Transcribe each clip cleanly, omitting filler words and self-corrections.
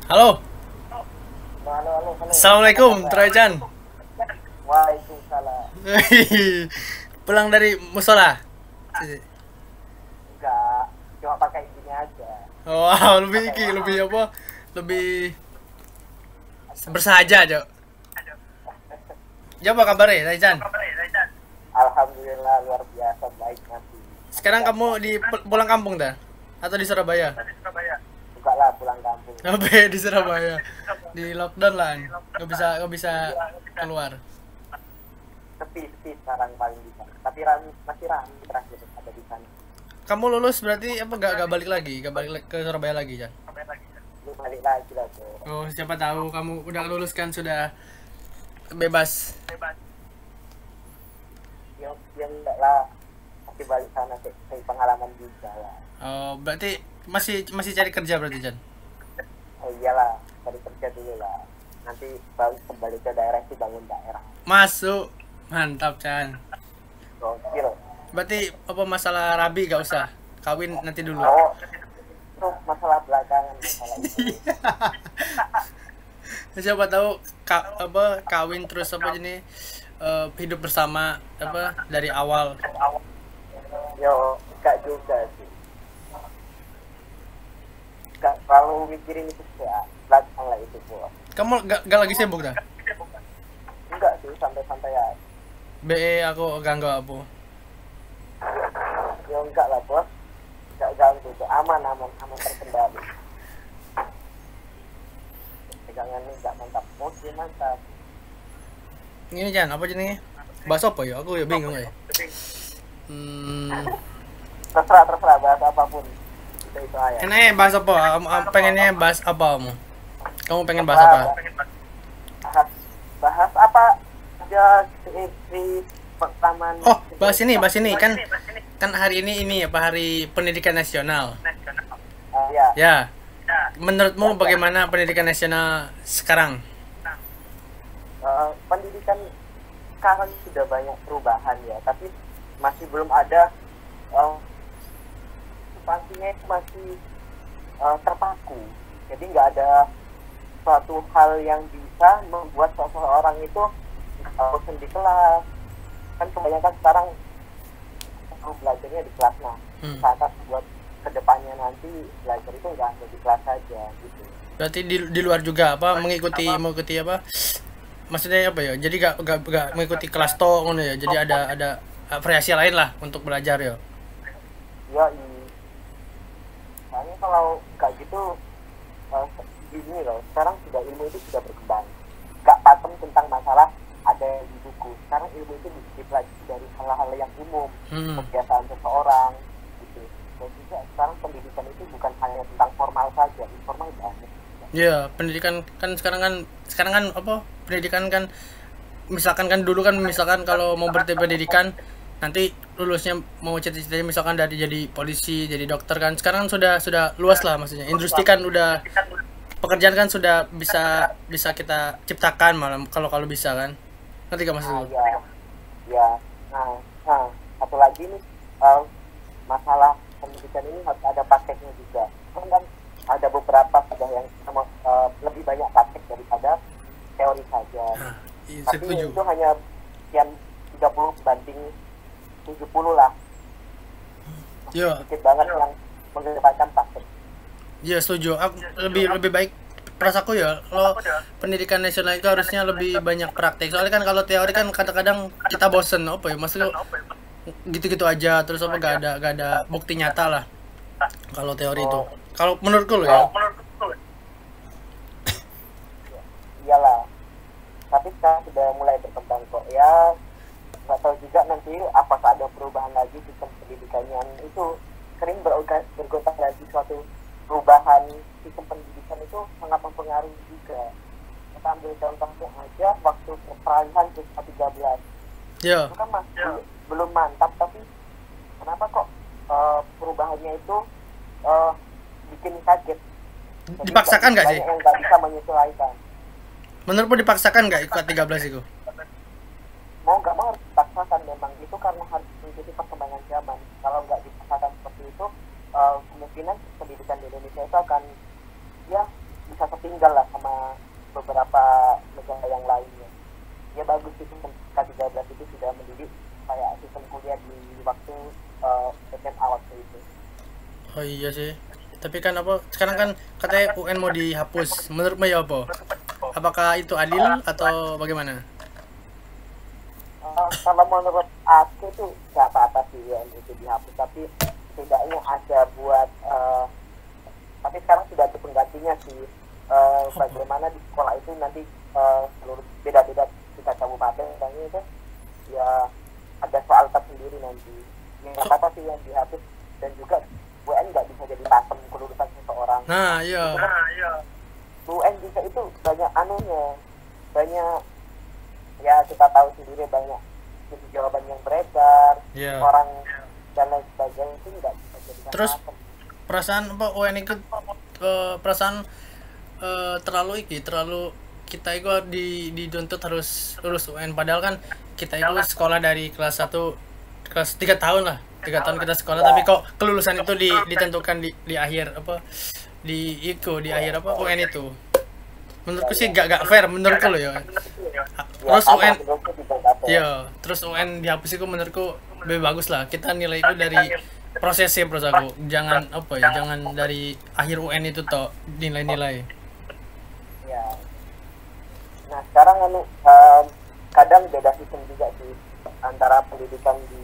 Halo, Halo, halo, halo. Apa assalamualaikum, kabar? Trajan. Waalaikumsalam. Pulang dari musola. Enggak, cuma pakai gini aja. Wow, lebih Pakai iki, ini. lebih apa? Lebih bersahaja, Cok. Coba kabarnya, Trajan. Alhamdulillah luar biasa baik nanti. Sekarang kamu di pulang kampung dah? Atau di Surabaya? Buka lah pulang kampung. Oke, di Surabaya. Di lockdown lah. Nggak bisa keluar. Sepi sekarang paling di sana. Tapi masih ramai terakhir ada di sana. Kamu lulus berarti apa gak balik lagi? Gak balik ke Surabaya lagi, Jan? Lu balik lagi lah tuh. Oh, siapa tahu kamu udah lulus kan sudah bebas. Yang enggak lah. Masih balik sana kayak pengalaman juga lah. Oh, berarti masih cari kerja berarti, Jan? Oh iyalah, cari kerja dulu lah. Nanti baru kembali ke daerah itu bangun daerah. Masuk. Mantap, Chan. Gokil. Berarti apa masalah rabi gak usah. Kawin nanti dulu. Oh, itu masalah belakangan masalah itu. Siapa tahu kawin terus apa jenis hidup bersama apa dari awal. Yo, enggak juga sih. Enggak terlalu mikirin itu sih ya. Belakang lah itu bos. Kamu gak lagi sibuk dah? Enggak sih, santai-santai ya. BE aku ganggu apa? Yo enggak lah bos. Enggak ganggu tuh. Aman terkendali. Pegangannya enggak mantap. Oke, mantap. Ini Chan, apa jenisnya? Bahas apa ya? Aku ya bingung ya. Hmm, Terserah bahas apapun. Itu aja. enaknya bahas apa? Pengennya bahas apa kamu? Kamu pengen bahas apa? Bahas apa aja di pertama. Oh, bahas ini kan hari ini apa hari pendidikan nasional. Ya. Ya, menurutmu bagaimana pendidikan nasional sekarang? Pendidikan sekarang sudah banyak perubahan ya, tapi masih belum ada substansinya itu masih terpaku. Jadi nggak ada suatu hal yang bisa membuat seseorang itu bosan di kelas. Kan kebanyakan sekarang belajarnya di kelas. Nah, saat buat kedepannya nanti belajar itu nggak hanya di kelas saja gitu. Berarti di luar juga apa mengikuti apa? Maksudnya apa ya? Jadi gak mengikuti kelas to ngono ya. Jadi ada variasi lain lah untuk belajar ya. Ya, soalnya kalau nggak gitu gini loh, sekarang sudah ilmu itu sudah berkembang. Nggak pakem tentang masalah ada yang di buku. Sekarang ilmu itu dipelajari dari hal-hal yang umum, kebiasaan seseorang gitu. Dan juga sekarang pendidikan itu bukan hanya tentang formal saja, informal banget. Iya, pendidikan kan sekarang kan apa? Pendidikan kan misalkan kan dulu kan misalkan kalau mau berpendidikan nanti lulusnya mau cita-citanya misalkan dari jadi polisi, jadi dokter kan. Sekarang sudah luas lah maksudnya. Industri kan udah pekerjaan kan sudah bisa kita ciptakan malam kalau bisa kan. Ngerti gak maksud lu? Ya. Nah, satu lagi nih masalah pendidikan ini harus ada prakteknya juga. Kan ada beberapa sudah yang lebih banyak praktek daripada teori saja. Tapi itu hanya sekian 30 banding 70 lah. Iya. Sedikit banget yang mengedepankan praktek. Iya, setuju. Aku lebih baik perasaku ya kalau pendidikan nasional itu harusnya lebih banyak praktek. Soalnya kan kalau teori kan kadang-kadang kita bosen apa ya, maksudnya gitu-gitu aja terus apa gak ada bukti nyata lah kalau teori itu. Kalau menurutku loh ya. Iyalah. Tapi sekarang sudah mulai berkembang kok ya. Nggak tahu juga nanti apakah ada perubahan lagi sistem pendidikannya itu sering bergonta lagi suatu perubahan sistem pendidikan itu sangat mempengaruhi juga. Kita ambil contohnya aja waktu peralihan ke 13. Iya. Itu kan masih belum mantap, tapi kenapa kok perubahannya itu bikin kaget. Jadi dipaksakan nggak sih? yang nggak bisa menyesuaikan. Menurutmu dipaksakan nggak ikut 13 itu? Mau nggak mau harus dipaksakan, memang itu karena harus mengikuti perkembangan zaman. Kalau nggak dipaksakan seperti itu, kemungkinan pendidikan di Indonesia itu akan ya bisa ketinggal lah sama beberapa negara yang lainnya. Ya bagus itu K13 itu sudah mendidik kayak sistem kuliah di waktu SMA waktu itu. Oh iya sih. Tapi kan apa? Sekarang kan katanya UN mau dihapus. Menurutmu ya apa? Apakah itu adil atau bagaimana? Kalau menurut aku tuh nggak apa-apa sih ya itu dihapus, tapi setidaknya ada buat tapi sekarang sudah ada penggantinya sih, bagaimana di sekolah itu nanti seluruh beda-beda tingkat kabupaten dan itu ya ada soal tersendiri nanti. Nggak apa-apa sih yang dihapus, dan juga UN nggak bisa jadi pakem kelulusan seseorang. Nah, iya. UN bisa itu banyak anunya, banyak ya kita tahu sendiri, banyak jadi jawaban yang beredar, Iya. orang dan lain sebagainya itu nggak bisa jadi Terus pakem. perasaan apa UN ikut perasaan terlalu kita itu dituntut harus lulus UN, padahal kan kita itu sekolah dari kelas 3 tahun lah, 3 tahun kita sekolah, tapi kok kelulusan itu ditentukan di akhir apa di akhir apa UN itu. Menurutku sih gak fair menurutku loh ya. Terus sama, UN menurutku juga nggak fair. ya, terus UN dihapus itu menurutku lebih bagus lah. Kita nilai itu dari prosesnya, bro aku. Jangan apa ya, jangan dari akhir UN itu toh nilai-nilai. Ya. Nah sekarang kadang beda sistem juga sih antara pendidikan di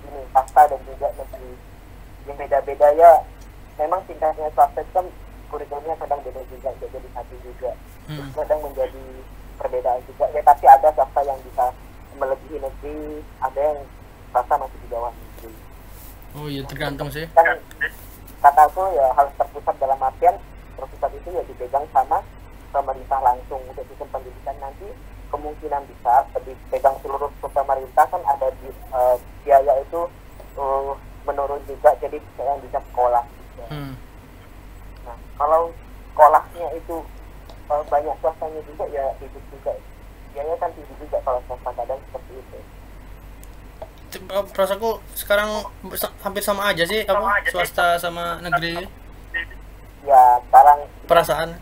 ini swasta dan juga negeri. Yang beda-beda ya, memang tingkatnya swasta kan kurikulumnya kadang beda juga, jadi satu juga. Terus kadang menjadi perbedaan juga ya, tapi ada swasta yang bisa melebihi negeri, ada yang swasta masih di bawah negeri. Oh iya, tergantung sih. Kan kataku ya harus terpusat, dalam artian terpusat itu ya dipegang sama pemerintah langsung. Untuk sistem pendidikan nanti kemungkinan besar dipegang seluruh pemerintah, kan ada di biaya itu menurun juga, jadi yang bisa sekolah juga. Nah kalau sekolahnya itu banyak swastanya juga ya hidup juga, biaya kan tinggi juga kalau swasta, kadang seperti itu. Perasaanku sekarang hampir sama aja sih, apa swasta sama negeri. Ya sekarang Perasaan.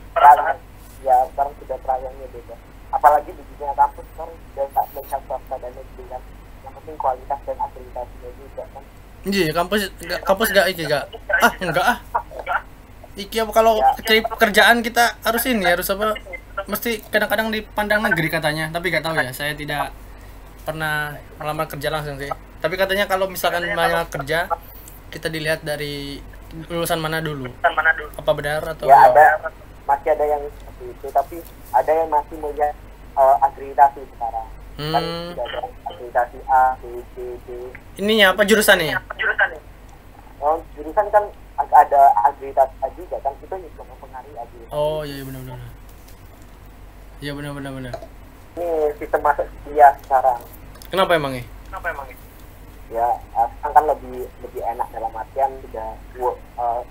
ya sekarang sudah perayanya beda, apalagi di dunia kampus sekarang sudah tak melihat swasta dan negeri kan, yang penting kualitas dan akreditasinya juga kan. Iya, kampus gak iki gak. Enggak ah. Iki apa kalau cari pekerjaan kita harus ini, harus apa? Mesti kadang-kadang dipandang negeri katanya, tapi gak tahu ya. Saya tidak pernah melamar kerja langsung sih. Tapi katanya kalau misalkan banyak kerja, kita dilihat dari lulusan mana dulu. Apa benar atau Ya ada, masih ada yang seperti itu, tapi ada yang masih melihat akreditasi sekarang. Kan sudah ada akreditasi A, B, C, D. Ininya apa jurusannya? Oh, jurusan kan ada akreditasi A juga kan, itu juga mempengaruhi akreditasi. Oh iya benar. Iya benar. Ini sistem masuk kuliah sekarang. Kenapa emangnya? Ya sekarang kan lebih enak, dalam artian sudah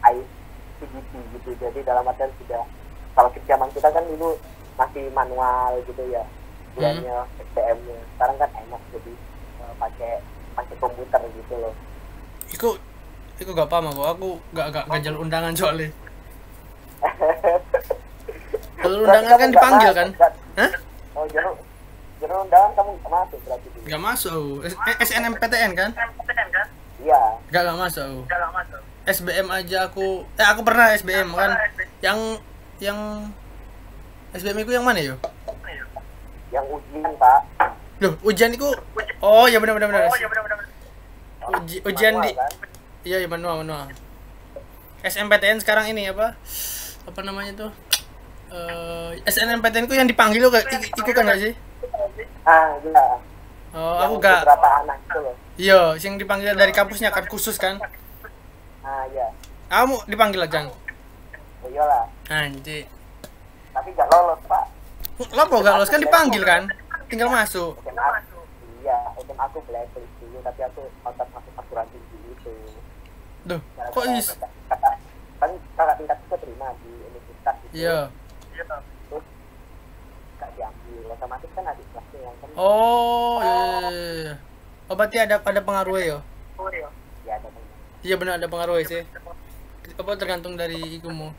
ICGP gitu, jadi dalam artian sudah, kalau zaman kita kan dulu masih manual gitu ya, bulannya SPM-nya, sekarang kan enak, jadi pakai komputer gitu loh. Iku gak paham aku gak jalur undangan soalnya. Jalur undangan kan dipanggil kan? Hah? Oh jalur undangan kamu nggak masuk berarti? Gak masuk. SNMPTN kan? Iya. Gak masuk. SBM aja aku pernah SBM kan. Yang SBM itu yang mana yo? Yang ujian Pak. Loh, ujian itu? Oh ya benar. Ujian Manual, di kan? Iya manual. SNMPTN sekarang ini apa namanya tuh? SNMPTN ku yang dipanggil lo itu kan gak sih? Iya. Oh, Yang aku gak. beberapa anak itu loh. Iya, yang dipanggil dari kampusnya kan khusus kan? Iya. Kamu dipanggil aja. Oh, iyalah. Anjir. Tapi nggak lolos Pak. Lapo gak lolos kan dipanggil kan? Tinggal masuk. Iya, aku blacklist dulu, tapi aku kontak masuk perguruan tinggi itu. Duh, kok is? Kan kakak tingkat itu terima di universitas itu. Iya. Terus gak diambil, otomatis kan adik kelasnya yang kan. Oh, iya. Oh, berarti ada pengaruhnya ya? Ya ada teman. Iya benar ada pengaruhnya sih. Apa tergantung dari ikumu.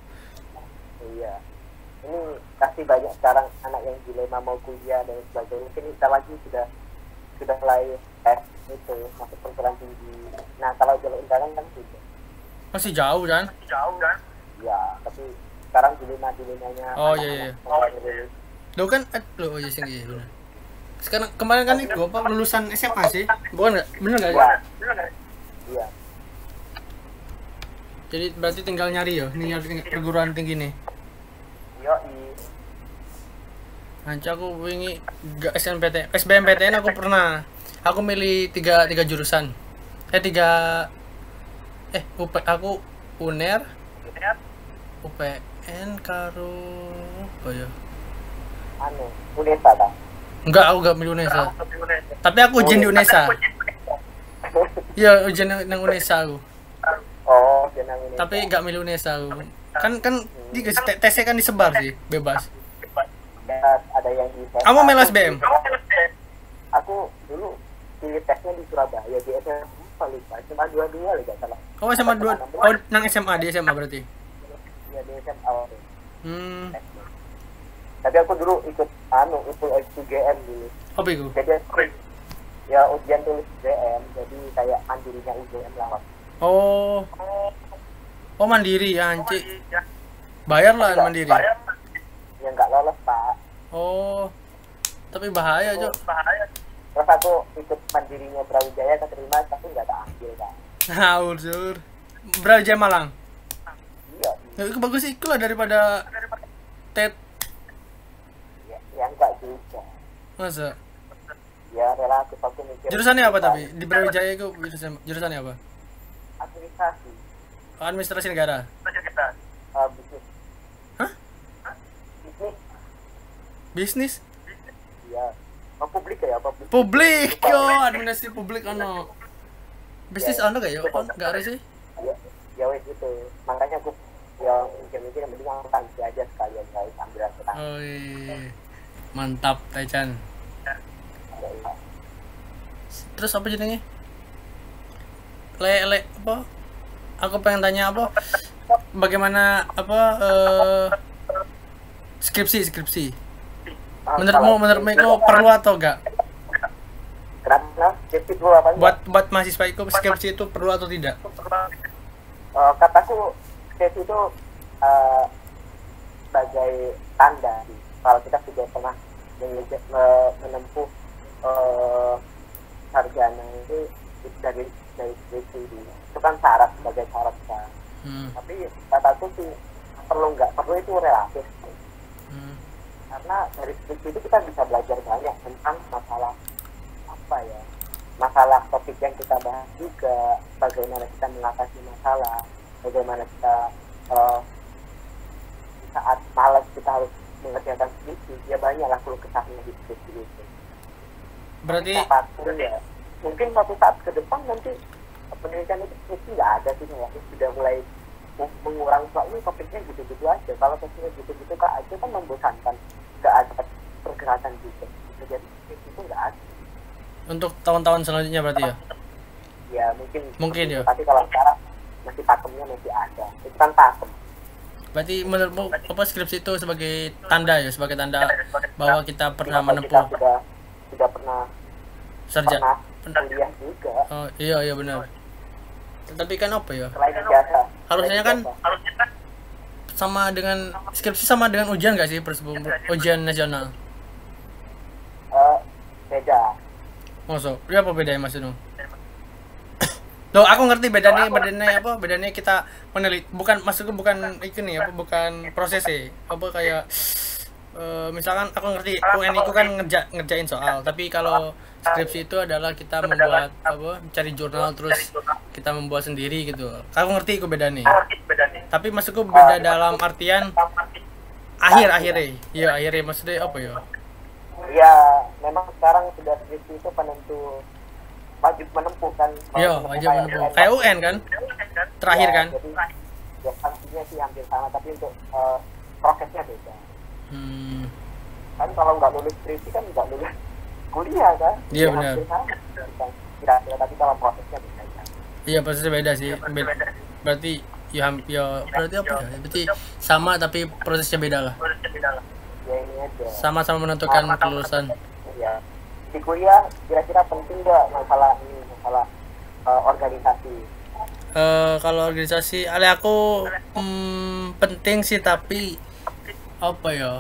Iya. ini kasih banyak sekarang anak yang dilema mau kuliah dan sebagainya. Mungkin kita lagi sudah mulai tes itu masuk perguruan tinggi. Nah kalau jalur undangan kan sudah Masih jauh kan? ya, tapi sekarang dilemanya Oh iya. Lo kan lo iya sih iya benar. Sekarang kemarin kan itu apa lulusan SMA sih? Bukan enggak? Bener enggak sih? Iya. Jadi berarti tinggal nyari ya, ini nyari perguruan tinggi nih. Yo Nanti aku wingi gak SBMPTN aku pernah. Aku milih tiga jurusan. Aku UNER, UPN karo apa ya? Unesa ta. Enggak, aku gak milih UNESA. Tapi aku ujian di UNESA. Iya, ujian nang UNESA aku. Oh, jenang ini. Tapi gak milih UNESA aku. Kan tesnya kan disebar sih, bebas. Ada yang di tes. Kamu melu SBM? Aku dulu pilih tesnya di Surabaya di SMA lupa, cuma dua lagi salah. Oh, SMA 2. Oh, nang SMA di SMA berarti. Iya di SMA waktu. Tapi aku dulu ikut UGM dulu. Apa itu? Jadi ya ujian tulis UGM, jadi kayak mandirinya UGM lah. Oh. Oh, mandiri ya, anci. Bayar lah mandiri. Ya nggak lolos Pak. Oh. Tapi bahaya, Cok. Terus aku ikut mandirinya Brawijaya keterima tapi nggak tak ambil Kak. Haur, Sur. Brawijaya Malang. Iya. Ya, itu bagus itu lah daripada TET. Ya enggak juga. Masa? Ya relatif aku mikir. Jurusannya apa tapi? Di Brawijaya itu jurusannya apa? Administrasi. Administrasi negara. Bisnis. Hah? Bisnis. Bisnis? Iya. Publik ya, publik. Publik yo, administrasi publik ano. Bisnis ano gak ya? Enggak ada sih. Ya wes itu. Makanya aku yang mikir-mikir yang penting aku tangsi aja sekalian guys, ambil aku tangsi. Oh iya. Mantap, Taichan. Ya. Terus apa jadinya? Apa? Aku pengen tanya apa? Bagaimana apa skripsi? Menurutmu itu perlu atau enggak? Kenapa? Skripsi perlu apa? Buat mahasiswa itu skripsi itu perlu atau tidak? Kataku skripsi itu sebagai tanda kalau kita sudah pernah menempuh sarjana itu dari skripsi itu kan syarat sebagai syarat kan. Tapi kataku sih nggak perlu itu relatif. Karena dari skripsi itu kita bisa belajar banyak tentang masalah topik yang kita bahas juga, bagaimana kita mengatasi masalah, bagaimana kita saat malas kita harus mengerjakan skripsi, ya banyaklah keluh kesahnya di skripsi itu. Berarti ya, mungkin suatu saat ke depan nanti pendidikan itu skripsi nggak ada sih ya, sudah mulai mengurang soalnya topiknya gitu-gitu aja. Kalau topiknya gitu-gitu kak aja kan membosankan, nggak ada pergerakan juga. Jadi skripsi itu nggak ada. Untuk tahun-tahun selanjutnya berarti ya? Ya mungkin ya. Tapi kalau sekarang masih pakemnya masih ada. Itu kan pakem. Berarti menurutmu apa skripsi itu sebagai tanda bahwa kita pernah menempuh. Kita sudah pernah kuliah juga. Oh iya benar. Tapi kan apa ya? Selain biasa. Harusnya kan sama dengan skripsi sama dengan ujian nggak sih ujian nasional? Beda. Maksud, apa bedanya maksudnya? Loh, aku ngerti bedanya apa? Bedanya kita meneliti, maksudku bukan ini apa, bukan prosesnya. Apa kayak misalkan aku ngerti UN itu kan ngerjain soal, tapi kalau skripsi itu adalah kita membuat cari jurnal terus kita membuat sendiri gitu. Aku ngerti itu bedanya. Tapi maksudku beda dalam artian akhirnya. Iya, akhirnya maksudnya apa ya? Ya, memang sekarang sudah skripsi itu penentu wajib menempuh kan. Iya, wajib menempuh. Kayak UN kan? Terakhir kan? Jadi, ya sanksinya sih hampir sama, tapi untuk prosesnya beda. Kan kalau nggak lulus skripsi kan nggak lulus kuliah kan? Iya benar. Kira-kira, tapi kalau prosesnya beda. Iya, prosesnya beda sih. Berarti berarti apa ya? Berarti sama tapi prosesnya beda lah. Ya ini aja. Sama-sama menentukan kelulusan. Ya. Di kuliah kira-kira penting nggak masalah ini, masalah organisasi? Kalau organisasi ale aku penting sih, tapi apa ya,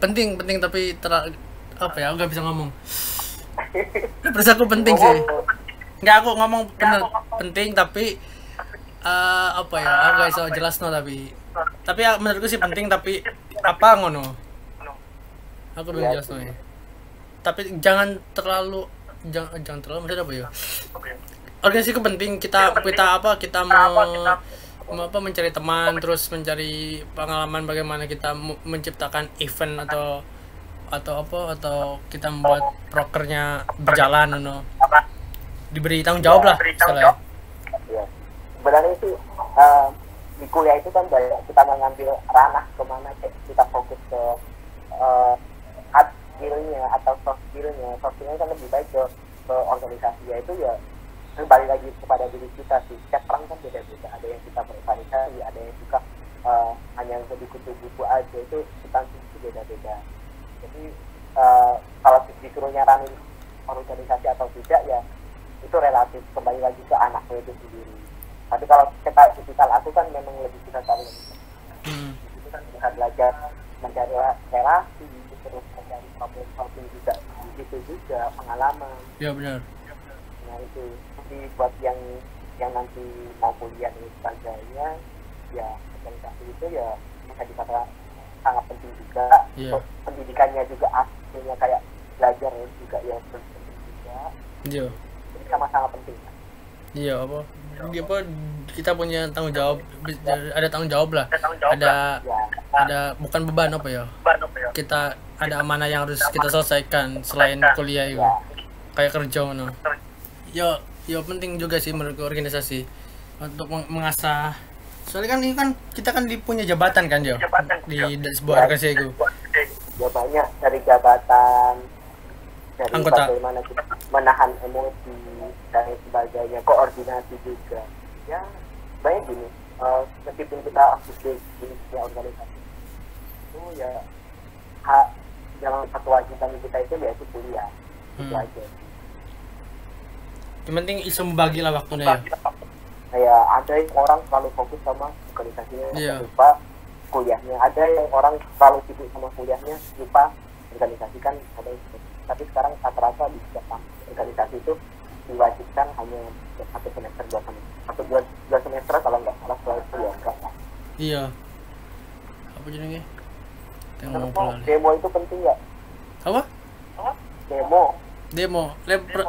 penting tapi apa ya, aku nggak bisa ngomong. Terus aku penting sih, nggak, aku ngomong bener penting, tapi apa ya, aku gak bisa jelas no, tapi ya, menurutku sih penting, tapi apa ngono, aku belum jelas no ya. Tapi jangan terlalu maksudnya apa ya, organisasi itu penting, kita mau mencari teman, terus mencari pengalaman bagaimana kita menciptakan event atau kita membuat prokernya berjalan, diberi tanggung jawab lah istilahnya. Ya. Sebenarnya sih di kuliah itu kan banyak kita mengambil ranah kemana, kita fokus ke hard skillnya atau soft skillnya. Soft skillnya kan lebih baik ke organisasi, yaitu ya kembali lagi kepada diri kita sih. Setiap orang kan beda-beda, ada yang kita berorganisasi, ada yang suka hanya lebih kutu buku aja, itu kita itu beda-beda. Jadi kalau disuruh nyaranin organisasi atau tidak ya itu relatif, kembali lagi ke anaknya itu sendiri. Tapi kalau kita tipikal aku kan memang lebih suka cari itu kan bisa belajar mencari relasi, terus mencari problem juga, itu juga pengalaman. Ya benar. Nah itu jadi buat yang nanti mau kuliah dan sebagainya, ya organisasi itu ya bisa dikatakan sangat penting juga. Yeah. Pendidikannya juga aslinya kayak belajar juga ya penting juga. Iya. Jadi sama-sama penting. Iya, apa kita punya tanggung jawab, ada tanggung jawab lah, ada bukan beban apa ya, kita ada amanah yang harus kita selesaikan selain kuliah itu, kayak kerja no. Yo penting juga sih menurut organisasi untuk mengasah, soalnya kan ini kan kita kan punya jabatan kan di sebuah organisasi itu. Ya banyak dari jabatan, dari anggota, bagaimana kita menahan emosi dan sebagainya, koordinasi juga. Ya banyak gini, meskipun kita aktif di organisasi itu ya dalam satu wajiban kita itu yaitu kuliah. Itu aja. Yang penting bisa membagi lah waktunya ya. Kayak ada yang orang selalu fokus sama organisasinya, lupa kuliahnya. Ada yang orang selalu sibuk sama kuliahnya, lupa organisasi kan ada. Tapi sekarang rata-rata di setiap organisasi itu diwajibkan hanya 1 semester 2 semester, 2 semester kalau nggak salah, setelah itu ya enggak lah. Iya. Apa jadinya? Demo itu penting ya? Apa? Demo.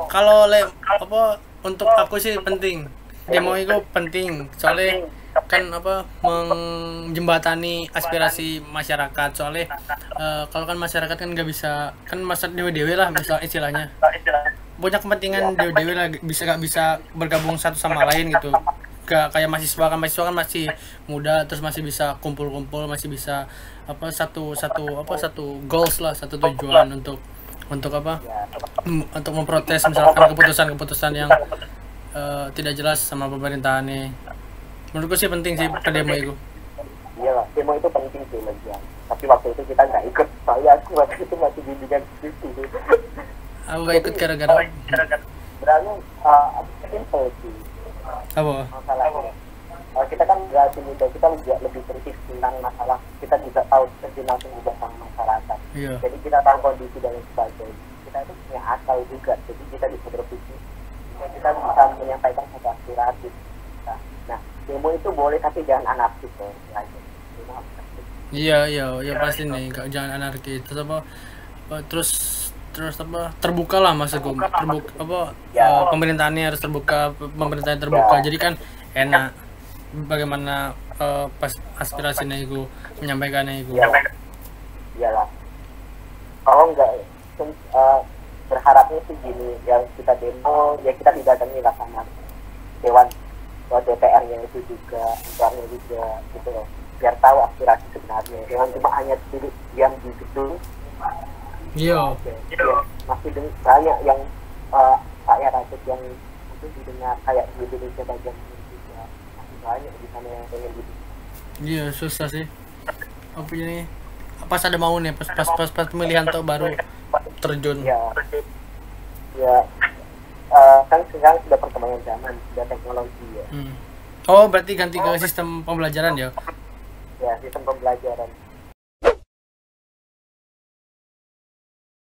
Kalau apa untuk aku sih penting. Demo itu penting. Soalnya kan apa, menjembatani aspirasi masyarakat. Soalnya kalau kan masyarakat kan nggak bisa, kan masa dewe-dewe lah misal istilahnya, punya kepentingan dewe-dewe lah, nggak bisa bergabung satu sama lain gitu. Kayak mahasiswa kan masih muda, terus masih bisa kumpul-kumpul, masih bisa apa satu goals lah, satu tujuan untuk apa, untuk memprotes misalkan keputusan yang tidak jelas sama pemerintahan nih. Menurutku sih penting sih ke demo itu. Iya lah, demo itu penting sih Legian. Tapi waktu itu kita nggak ikut, soalnya aku waktu itu masih bimbingan skripsi. Aku nggak ikut gara-gara berarti simple sih. Apa? Masalahnya kita kan nggak muda, kita juga lebih kritis tentang masalah, kita juga tahu langsung juga sama masyarakat. Iya. Jadi kita tahu kondisi dan sebagainya. Kita itu punya akal juga, jadi kita bisa berpikir, kita bisa menyampaikan satu aspirasi. Nah, demo itu boleh tapi jangan anarkis ya. Iya pasti nih, jangan anarkis. Terus apa, terbuka lah maksudku, pemerintahannya harus terbuka, pemerintahan terbuka, jadi kan enak bagaimana pas aspirasinya itu menyampaikannya itu. Iyalah, kalau enggak berharapnya sih gini, yang kita demo ya kita didatangi lah sama dewan DPR-nya itu juga, MPR-nya juga gitu loh, biar tahu aspirasi sebenarnya, jangan cuma hanya duduk diam di gedung. Iya. Masih banyak yang rakyat yang mungkin didengar kayak di Indonesia bagian juga, masih banyak di sana yang pengen gitu. Iya, susah sih. Apa ini? pas ada mau nih pas pemilihan tuh baru terjun. Ya, ya, kan sekarang sudah perkembangan zaman, sudah teknologi ya. Oh berarti ganti ke sistem pembelajaran ya? Ya, sistem pembelajaran.